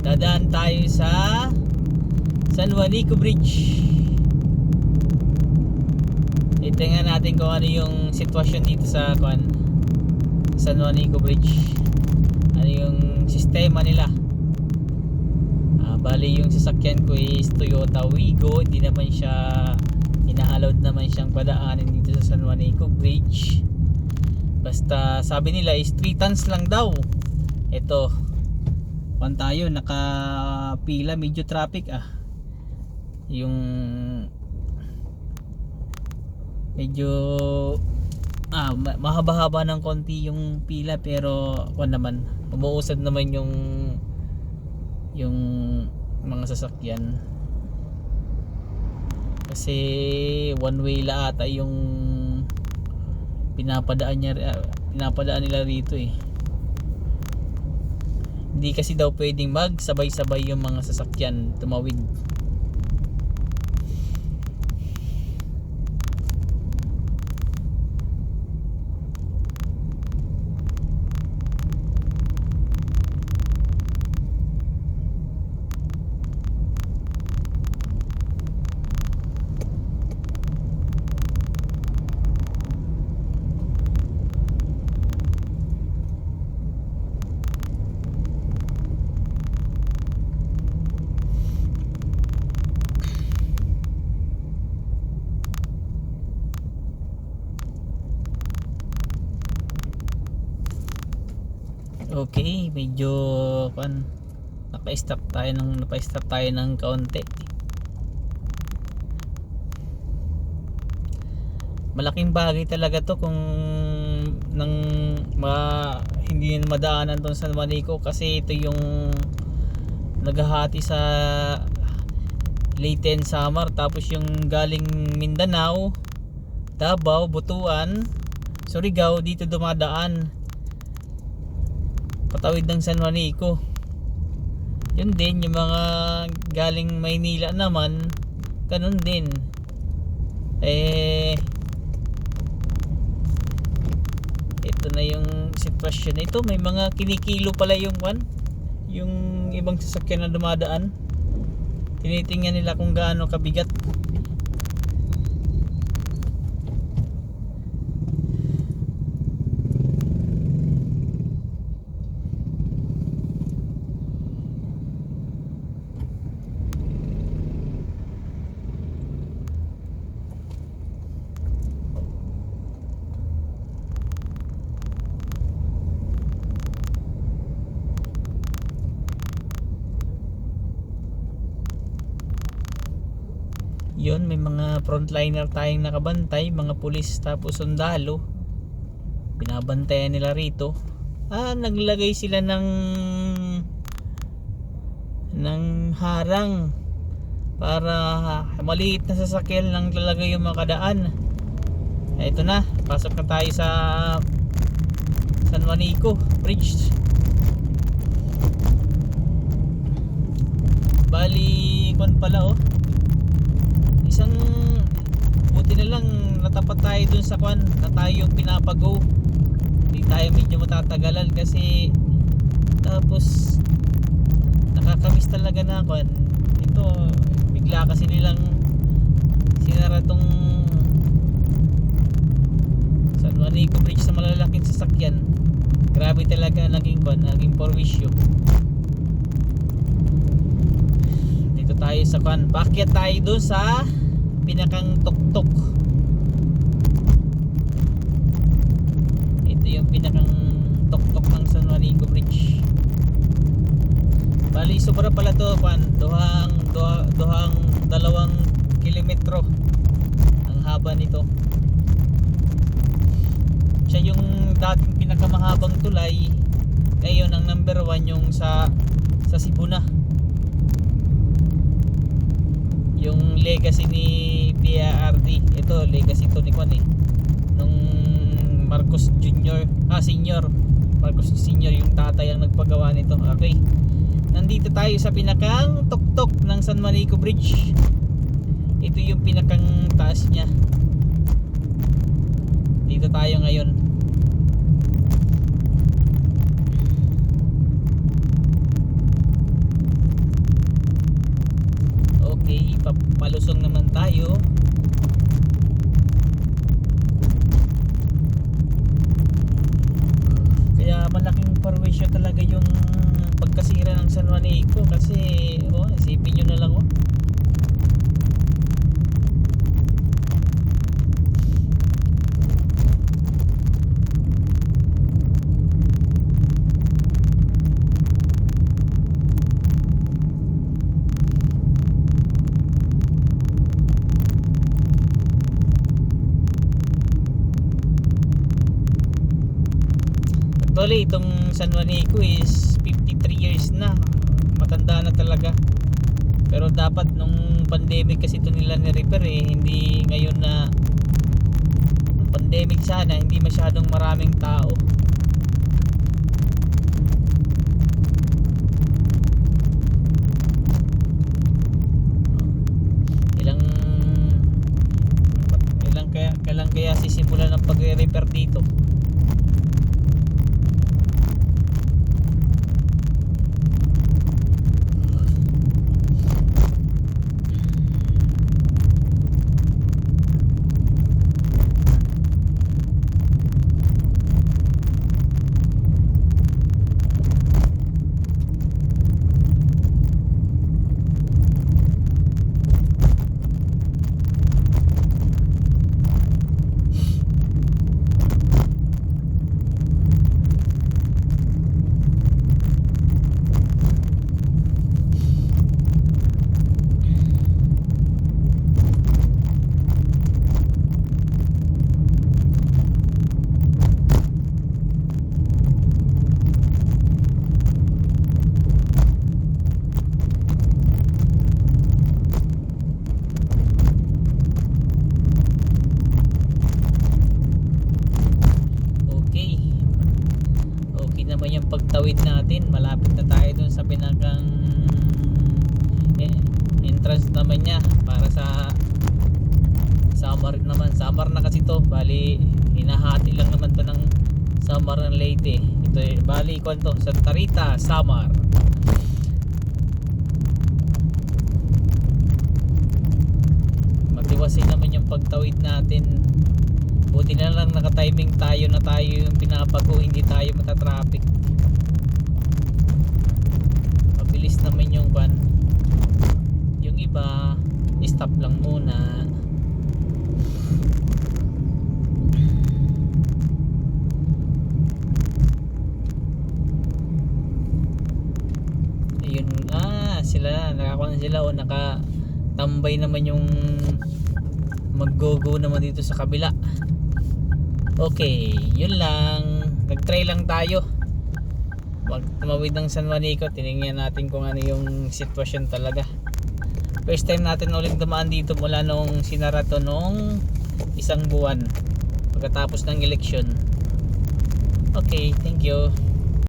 Dadaan tayo sa San Juanico Bridge. Tingnan natin kung ano yung sitwasyon dito sa San Juanico Bridge. Ano yung sistema nila. Bali yung sasakyan ko is Toyota Wigo. Hindi naman siya ina-allowed naman siyang padaanin dito sa San Juanico Bridge. Basta sabi nila is 3 tons lang daw. Ito tayo nakapila, medyo traffic yung medyo mahaba-haba ng konti yung pila, pero naman umuusad naman yung mga sasakyan kasi one way la ata yung pinapadaan nila rito Hindi kasi daw pwedeng magsabay-sabay yung mga sasakyan tumawid. Okay, medyo napa-stop tayo ng kaunti. Malaking bagay talaga to kung hindi madaanan tong San Juanico, kasi ito yung naghahati sa Leyte and Samar, tapos yung galing Mindanao, Davao, Butuan, Surigao, dito dumadaan patawid ng San Juanico. Yun din yung mga galing Maynila naman, ganun din. Ito na yung sitwasyon. Ito may mga kinikilo pala yung ibang sasakyan na dumadaan. Tinitingnan nila kung gaano kabigat. Yun, may mga frontliner tayong nakabantay, mga pulis tapos sundalo. Binabantayan nila rito. Naglagay sila ng harang para maliit na sasakyan lang talaga yung makadaan. Ito na, pasok na tayo sa San Juanico Bridge. Bali pala isang buti na lang natapat tayo dun sa na tayo yung pinapago. Hindi tayo medyo matatagalan kasi tapos nakakamiss talaga na ito bigla kasi nilang sinara tong San Juanico Bridge sa malalaking sasakyan. Grabe talaga naging porwisyo. Dito tayo sa paakyat tayo doon sa pinakang tuktok. Ito yung pinakang tuktok ng San Juanico Bridge. Bali sobra pala to duhang 2 kilometro ang haba nito. Siya yung dating pinakamahabang tulay, ngayon ang number 1 yung sa Cebu na. Yung legacy ni PRD, ito legacy to ni nung Marcos Senior Marcos Senior yung tatay ang nagpagawa nito. Okay, nandito tayo sa pinakang tuktok ng San Juanico Bridge. Ito yung pinakang taas niya. Dito tayo ngayon. palusong naman tayo. Kaya malaking perwisyo talaga yung pagkasira ng San Juanico kasi isipin nyo na lang Actually, itong San Juanico is 53 years na. Matanda na talaga. Pero dapat nung pandemic kasi ito nila ni-repair hindi ngayon na pandemic sana, hindi masyadong maraming tao. Ilang kaya sisimulan ng pagre-repair dito? Naman yung pagtawid natin, malapit na tayo dun sa pinakang entrance naman niya para sa Samar naman. Samar na kasi to, bali hinahati lang naman to ng Samar ng Leyte. Ito bali kwanto Santa Rita, Samar. Matiwasin naman yung pagtawid natin. Buti na lang naka-timing tayo na tayo yung pinapago, hindi tayo matatraffic. Mabilis naman yung van. Yung iba, stop lang muna. Ayun, sila, nakakuha na sila o nakatambay naman yung mag-go-go naman dito sa kabila. Okay, yun lang. Nag-try lang tayo. Tumawid ng San Juanico. Tinignan natin kung ano yung sitwasyon talaga. First time natin ulit dumaan dito mula nung sinara to nung isang buwan pagkatapos ng eleksyon. Okay, thank you.